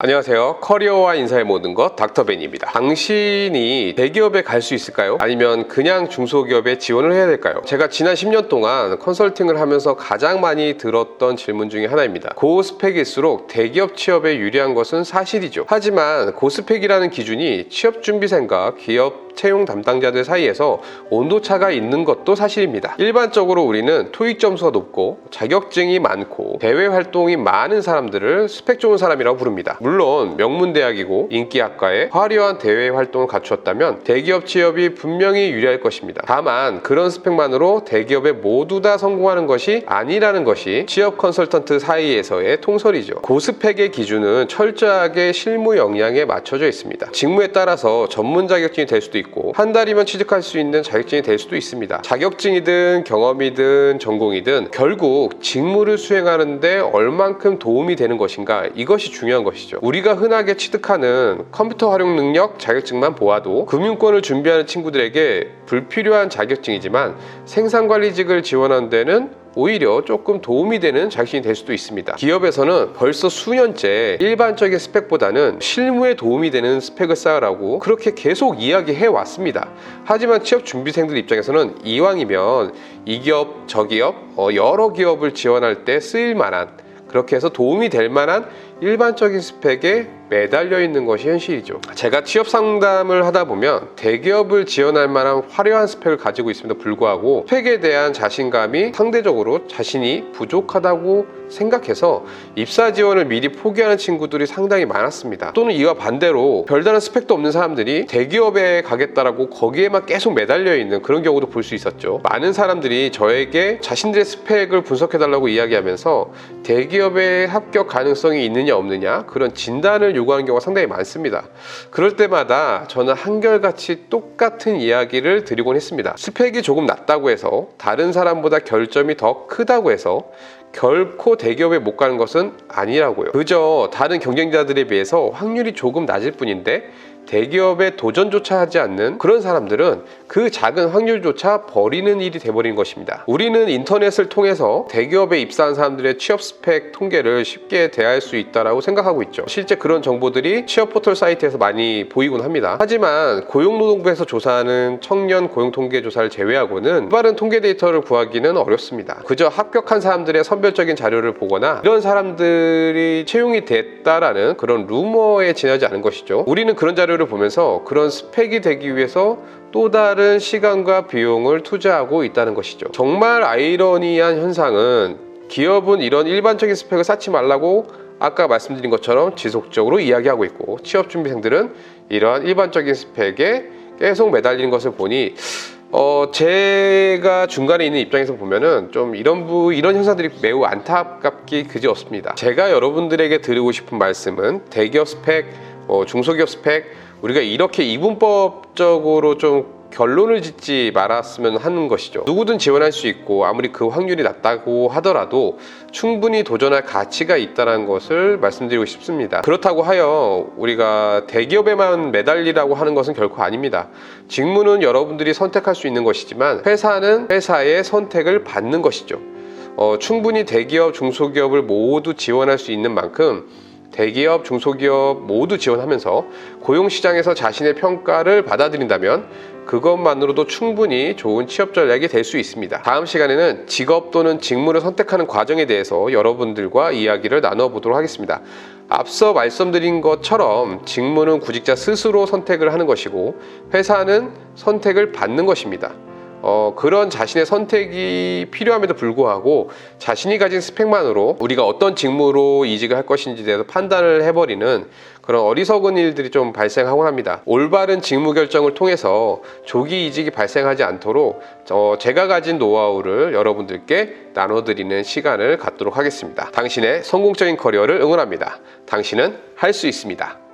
안녕하세요. 커리어와 인사의 모든 것 닥터벤입니다. 당신이 대기업에 갈 수 있을까요? 아니면 그냥 중소기업에 지원을 해야 될까요? 제가 지난 10년 동안 컨설팅을 하면서 가장 많이 들었던 질문 중에 하나입니다. 고스펙일수록 대기업 취업에 유리한 것은 사실이죠. 하지만 고스펙이라는 기준이 취업준비생과 기업 채용 담당자들 사이에서 온도차가 있는 것도 사실입니다. 일반적으로 우리는 토익 점수가 높고 자격증이 많고 대외 활동이 많은 사람들을 스펙 좋은 사람이라고 부릅니다. 물론 명문대학이고 인기학과에 화려한 대외 활동을 갖추었다면 대기업 취업이 분명히 유리할 것입니다. 다만 그런 스펙만으로 대기업에 모두 다 성공하는 것이 아니라는 것이 취업 컨설턴트 사이에서의 통설이죠. 고스펙의 기준은 철저하게 실무 역량에 맞춰져 있습니다. 직무에 따라서 전문 자격증이 될 수도 있고 한 달이면 취득할 수 있는 자격증이 될 수도 있습니다. 자격증이든 경험이든 전공이든 결국 직무를 수행하는데 얼만큼 도움이 되는 것인가, 이것이 중요한 것이죠. 우리가 흔하게 취득하는 컴퓨터 활용 능력 자격증만 보아도 금융권을 준비하는 친구들에게 불필요한 자격증이지만 생산관리직을 지원하는 데는 오히려 조금 도움이 되는 자격증이 될 수도 있습니다. 기업에서는 벌써 수년째 일반적인 스펙보다는 실무에 도움이 되는 스펙을 쌓으라고 그렇게 계속 이야기해 왔습니다. 하지만 취업 준비생들 입장에서는 이왕이면 이 기업, 저 기업, 여러 기업을 지원할 때 쓰일 만한, 그렇게 해서 도움이 될 만한 일반적인 스펙에 매달려 있는 것이 현실이죠. 제가 취업 상담을 하다 보면 대기업을 지원할 만한 화려한 스펙을 가지고 있음에도 불구하고 스펙에 대한 자신감이 상대적으로 자신이 부족하다고 생각해서 입사 지원을 미리 포기하는 친구들이 상당히 많았습니다. 또는 이와 반대로 별다른 스펙도 없는 사람들이 대기업에 가겠다라고 거기에만 계속 매달려 있는 그런 경우도 볼 수 있었죠. 많은 사람들이 저에게 자신들의 스펙을 분석해달라고 이야기하면서 대기업에 합격 가능성이 있느냐 없느냐 그런 진단을 요구하는 경우가 상당히 많습니다. 그럴 때마다 저는 한결같이 똑같은 이야기를 드리곤 했습니다. 스펙이 조금 낮다고 해서 다른 사람보다 결점이 더 크다고 해서 결코 대기업에 못 가는 것은 아니라고요. 그저 다른 경쟁자들에 비해서 확률이 조금 낮을 뿐인데 대기업에 도전조차 하지 않는 그런 사람들은 그 작은 확률조차 버리는 일이 돼버린 것입니다. 우리는 인터넷을 통해서 대기업에 입사한 사람들의 취업 스펙 통계를 쉽게 대할 수 있다고 생각하고 있죠. 실제 그런 정보들이 취업 포털 사이트에서 많이 보이곤 합니다. 하지만 고용노동부에서 조사하는 청년 고용통계조사를 제외하고는 빠른 통계 데이터를 구하기는 어렵습니다. 그저 합격한 사람들의 선별적인 자료를 보거나 이런 사람들이 채용이 됐다라는 그런 루머에 지나지 않은 것이죠. 우리는 그런 자료를 보면서 그런 스펙이 되기 위해서 또 다른 시간과 비용을 투자하고 있다는 것이죠. 정말 아이러니한 현상은 기업은 이런 일반적인 스펙을 쌓지 말라고 아까 말씀드린 것처럼 지속적으로 이야기하고 있고 취업준비생들은 이러한 일반적인 스펙에 계속 매달리는 것을 보니 제가 중간에 있는 입장에서 보면은 좀 이런 현상들이 매우 안타깝기 그지없습니다. 제가 여러분들에게 드리고 싶은 말씀은 대기업 스펙, 중소기업 스펙, 우리가 이렇게 이분법적으로 좀 결론을 짓지 말았으면 하는 것이죠. 누구든 지원할 수 있고 아무리 그 확률이 낮다고 하더라도 충분히 도전할 가치가 있다는 것을 말씀드리고 싶습니다. 그렇다고 하여 우리가 대기업에만 매달리라고 하는 것은 결코 아닙니다. 직무는 여러분들이 선택할 수 있는 것이지만 회사는 회사의 선택을 받는 것이죠. 충분히 대기업, 중소기업을 모두 지원할 수 있는 만큼 대기업, 중소기업 모두 지원하면서 고용시장에서 자신의 평가를 받아들인다면 그것만으로도 충분히 좋은 취업 전략이 될 수 있습니다. 다음 시간에는 직업 또는 직무를 선택하는 과정에 대해서 여러분들과 이야기를 나눠보도록 하겠습니다. 앞서 말씀드린 것처럼 직무는 구직자 스스로 선택을 하는 것이고 회사는 선택을 받는 것입니다. 그런 자신의 선택이 필요함에도 불구하고 자신이 가진 스펙만으로 우리가 어떤 직무로 이직을 할 것인지에 대해서 판단을 해버리는 그런 어리석은 일들이 좀 발생하곤 합니다. 올바른 직무 결정을 통해서 조기 이직이 발생하지 않도록 제가 가진 노하우를 여러분들께 나눠드리는 시간을 갖도록 하겠습니다. 당신의 성공적인 커리어를 응원합니다. 당신은 할 수 있습니다.